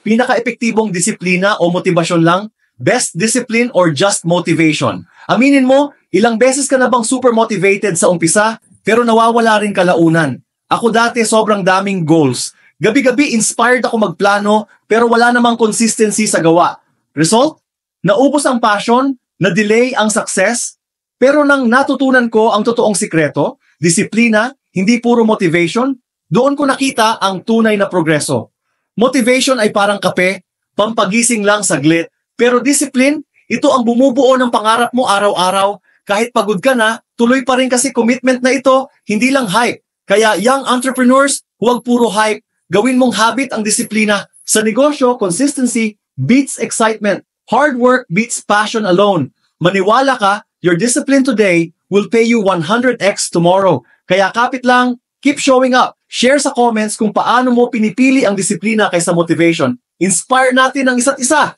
pinaka-epektibong disiplina o motibasyon lang? Best discipline or just motivation? Aminin mo, ilang beses ka na bang super motivated sa umpisa, pero nawawala rin kalaunan? Ako dati sobrang daming goals. Gabi-gabi inspired ako magplano, pero wala namang consistency sa gawa. Result? Naubos ang passion, na-delay ang success, pero nang natutunan ko ang totoong sikreto, disiplina, hindi puro motivation, doon ko nakita ang tunay na progreso. Motivation ay parang kape, pampagising lang saglit, pero discipline, ito ang bumubuo ng pangarap mo araw-araw. Kahit pagod ka na, tuloy pa rin kasi commitment na ito, hindi lang hype. Kaya young entrepreneurs, huwag puro hype. Gawin mong habit ang disiplina. Sa negosyo, consistency beats excitement. Hard work beats passion alone. Maniwala ka, your discipline today will pay you 100x tomorrow. Kaya kapit lang, keep showing up. Share sa comments kung paano mo pinipili ang disiplina kaysa motivation. Inspire natin ang isa't isa.